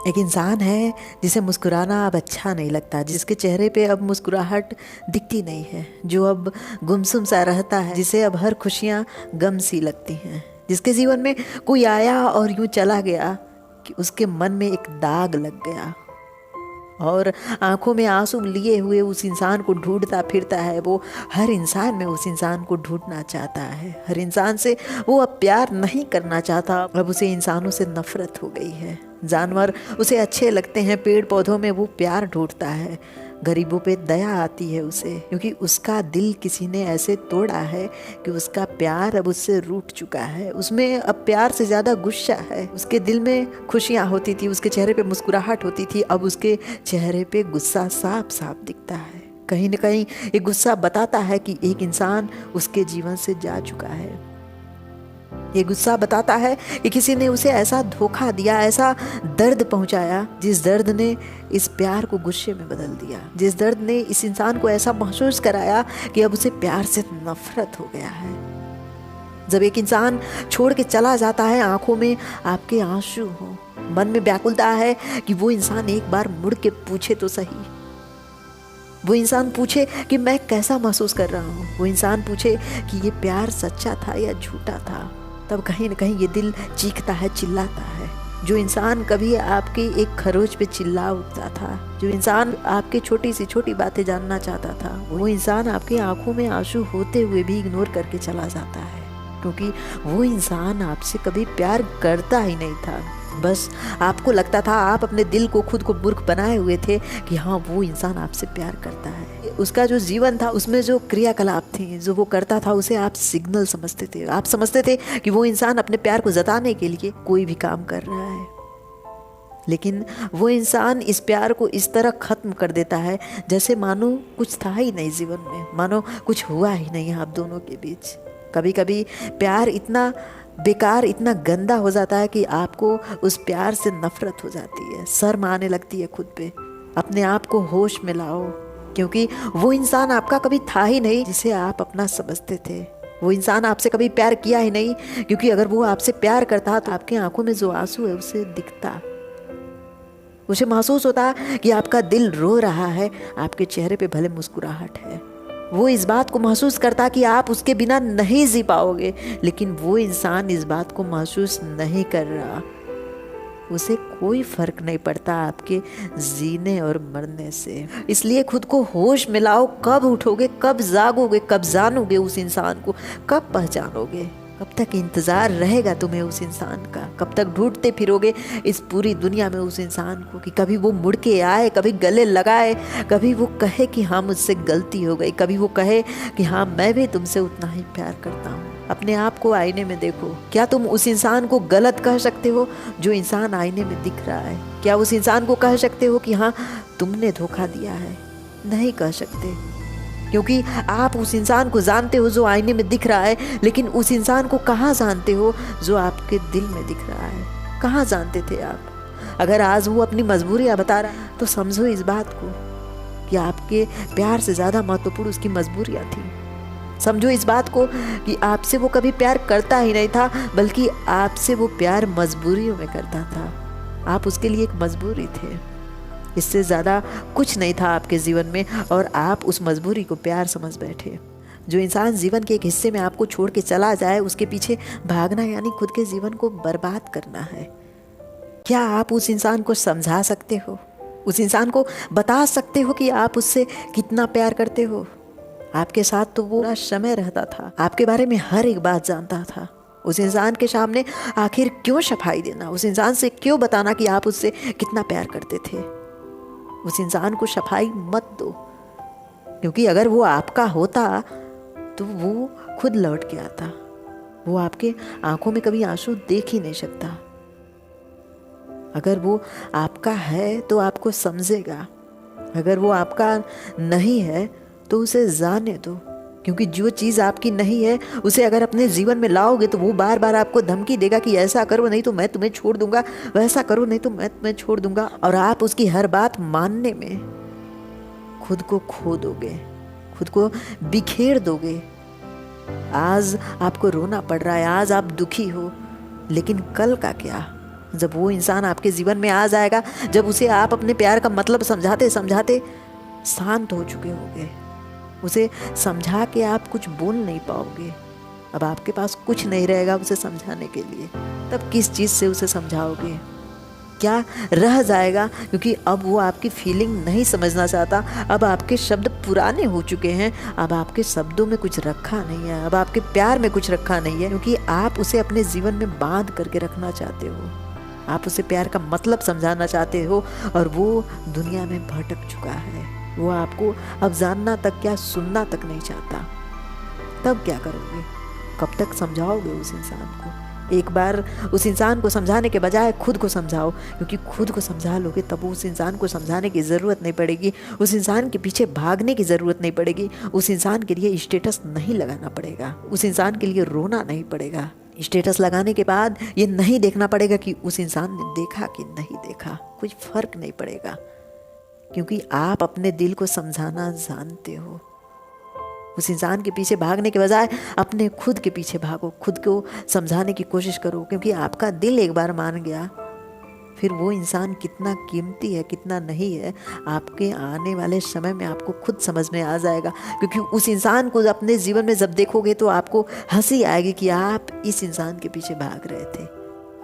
एक इंसान है जिसे मुस्कुराना अब अच्छा नहीं लगता, जिसके चेहरे पे अब मुस्कुराहट दिखती नहीं है, जो अब गुमसुम सा रहता है, जिसे अब हर खुशियाँ गम सी लगती हैं, जिसके जीवन में कोई आया और यूं चला गया कि उसके मन में एक दाग लग गया और आंखों में आंसू लिए हुए उस इंसान को ढूंढता फिरता है। वो हर इंसान में उस इंसान को ढूंढना चाहता है, हर इंसान से वो अब प्यार नहीं करना चाहता। अब उसे इंसानों से नफरत हो गई है। जानवर उसे अच्छे लगते हैं, पेड़ पौधों में वो प्यार ढूंढता है, गरीबों पे दया आती है उसे, क्योंकि उसका दिल किसी ने ऐसे तोड़ा है कि उसका प्यार अब उससे रूठ चुका है। उसमें अब प्यार से ज़्यादा गुस्सा है। उसके दिल में खुशियाँ होती थी, उसके चेहरे पे मुस्कुराहट होती थी, अब उसके चेहरे पे गुस्सा साफ साफ दिखता है। कहीं न कहीं ये गुस्सा बताता है कि एक इंसान उसके जीवन से जा चुका है। ये गुस्सा बताता है कि किसी ने उसे ऐसा धोखा दिया, ऐसा दर्द पहुंचाया, जिस दर्द ने इस प्यार को गुस्से में बदल दिया, जिस दर्द ने इस इंसान को ऐसा महसूस कराया कि अब उसे प्यार से नफरत हो गया है। जब एक इंसान छोड़ के चला जाता है, आंखों में आपके आंसू हो, मन में व्याकुलता है कि वो इंसान एक बार मुड़ के पूछे तो सही। वो इंसान पूछे कि मैं कैसा महसूस कर रहा हूँ। वो इंसान पूछे कि ये प्यार सच्चा था या झूठा था। तब कहीं न कहीं ये दिल चीखता है, चिल्लाता है। जो इंसान कभी आपके एक खरोच पे चिल्ला उठता था, जो इंसान आपके छोटी सी छोटी बातें जानना चाहता था, वो इंसान आपकी आंखों में आंसू होते हुए भी इग्नोर करके चला जाता है, क्योंकि वो इंसान आपसे कभी प्यार करता ही नहीं था। बस आपको लगता था, आप अपने दिल को खुद को मूर्ख बनाए हुए थे कि हाँ वो इंसान आपसे प्यार करता है। उसका जो जीवन था, उसमें जो क्रियाकलाप थे, जो वो करता था, उसे आप सिग्नल समझते थे। आप समझते थे कि वो इंसान अपने प्यार को जताने के लिए कोई भी काम कर रहा है। लेकिन वो इंसान इस प्यार को इस तरह खत्म कर देता है जैसे मानो कुछ था ही नहीं जीवन में, मानो कुछ हुआ ही नहीं आप दोनों के बीच। कभी कभी प्यार इतना बेकार, इतना गंदा हो जाता है कि आपको उस प्यार से नफरत हो जाती है, शर्म आने लगती है खुद पे। अपने आप को होश में लाओ, क्योंकि वो इंसान आपका कभी था ही नहीं जिसे आप अपना समझते थे। वो इंसान आपसे कभी प्यार किया ही नहीं, क्योंकि अगर वो आपसे प्यार करता तो आपकी आंखों में जो आंसू है उसे दिखता, उसे महसूस होता कि आपका दिल रो रहा है, आपके चेहरे पे भले मुस्कुराहट है। वो इस बात को महसूस करता कि आप उसके बिना नहीं जी पाओगे, लेकिन वो इंसान इस बात को महसूस नहीं कर रहा। उसे कोई फर्क नहीं पड़ता आपके जीने और मरने से। इसलिए खुद को होश में लाओ। कब उठोगे, कब जागोगे, कब जानोगे उस इंसान को, कब पहचानोगे? कब तक इंतजार रहेगा तुम्हें उस इंसान का? कब तक ढूंढते फिरोगे इस पूरी दुनिया में उस इंसान को कि कभी वो मुड़ के आए, कभी गले लगाए, कभी वो कहे कि हाँ मुझसे गलती हो गई, कभी वो कहे कि हाँ मैं भी तुमसे उतना ही प्यार करता हूँ। अपने आप को आईने में देखो। क्या तुम उस इंसान को गलत कह सकते हो जो इंसान आईने में दिख रहा है? क्या उस इंसान को कह सकते हो कि हाँ तुमने धोखा दिया है? नहीं कह सकते, क्योंकि आप उस इंसान को जानते हो जो आईने में दिख रहा है, लेकिन उस इंसान को कहाँ जानते हो जो आपके दिल में दिख रहा है? कहाँ जानते थे आप? अगर आज वो अपनी मजबूरियाँ बता रहा है तो समझो इस बात को कि आपके प्यार से ज़्यादा महत्वपूर्ण उसकी मजबूरियाँ थी। समझो इस बात को कि आपसे वो कभी प्यार करता ही नहीं था, बल्कि आपसे वो प्यार मजबूरियों में करता था। आप उसके लिए एक मजबूरी थे, इससे ज़्यादा कुछ नहीं था आपके जीवन में, और आप उस मजबूरी को प्यार समझ बैठे। जो इंसान जीवन के एक हिस्से में आपको छोड़ के चला जाए, उसके पीछे भागना यानी खुद के जीवन को बर्बाद करना है। क्या आप उस इंसान को समझा सकते हो? उस इंसान को बता सकते हो कि आप उससे कितना प्यार करते हो? आपके साथ तो वो पूरा समय रहता था, आपके बारे में हर एक बात जानता था। उस इंसान के सामने आखिर क्यों सफाई देना? उस इंसान से क्यों बताना कि आप उससे कितना प्यार करते थे? उस इंसान को सफाई मत दो, क्योंकि अगर वो आपका होता तो वो खुद लौट के आता। वो आपके आंखों में कभी आंसू देख ही नहीं सकता। अगर वो आपका है तो आपको समझेगा, अगर वो आपका नहीं है तो उसे जाने दो, क्योंकि जो चीज़ आपकी नहीं है उसे अगर अपने जीवन में लाओगे तो वो बार बार आपको धमकी देगा कि ऐसा करो नहीं तो मैं तुम्हें छोड़ दूंगा, वैसा करो नहीं तो मैं तुम्हें छोड़ दूंगा, और आप उसकी हर बात मानने में खुद को खो दोगे, खुद को बिखेर दोगे। आज आपको रोना पड़ रहा है, आज आप दुखी हो, लेकिन कल का क्या? जब वो इंसान आपके जीवन में आ जाएगा, जब उसे आप अपने प्यार का मतलब समझाते समझाते शांत हो चुके होंगे, उसे समझा के आप कुछ बोल नहीं पाओगे, अब आपके पास कुछ नहीं रहेगा उसे समझाने के लिए, तब किस चीज़ से उसे समझाओगे? क्या रह जाएगा? क्योंकि अब वो आपकी फीलिंग नहीं समझना चाहता, अब आपके शब्द पुराने हो चुके हैं, अब आपके शब्दों में कुछ रखा नहीं है, अब आपके प्यार में कुछ रखा नहीं है, क्योंकि आप उसे अपने जीवन में बांध करके रखना चाहते हो, आप उसे प्यार का मतलब समझाना चाहते हो, और वो दुनिया में भटक चुका है, वो आपको अब जानना तक क्या सुनना तक नहीं चाहता। तब क्या करोगे? कब तक समझाओगे उस इंसान को? एक बार उस इंसान को समझाने के बजाय खुद को समझाओ, क्योंकि खुद को समझा लोगे तब उस इंसान को समझाने की ज़रूरत नहीं पड़ेगी, उस इंसान के पीछे भागने की ज़रूरत नहीं पड़ेगी, उस इंसान के लिए स्टेटस नहीं लगाना पड़ेगा, उस इंसान के लिए रोना नहीं पड़ेगा। स्टेटस लगाने के बाद ये नहीं देखना पड़ेगा कि उस इंसान ने देखा कि नहीं देखा, कुछ फ़र्क नहीं पड़ेगा, क्योंकि आप अपने दिल को समझाना जानते हो। उस इंसान के पीछे भागने के बजाय अपने खुद के पीछे भागो, खुद को समझाने की कोशिश करो, क्योंकि आपका दिल एक बार मान गया, फिर वो इंसान कितना कीमती है कितना नहीं है आपके आने वाले समय में आपको खुद समझ में आ जाएगा। क्योंकि उस इंसान को अपने जीवन में जब देखोगे तो आपको हंसी आएगी कि आप इस इंसान के पीछे भाग रहे थे,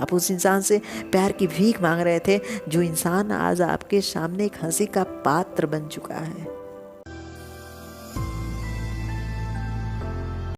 आप उस इंसान से प्यार की भीख मांग रहे थे, जो इंसान आज आपके सामने एक हंसी का पात्र बन चुका है।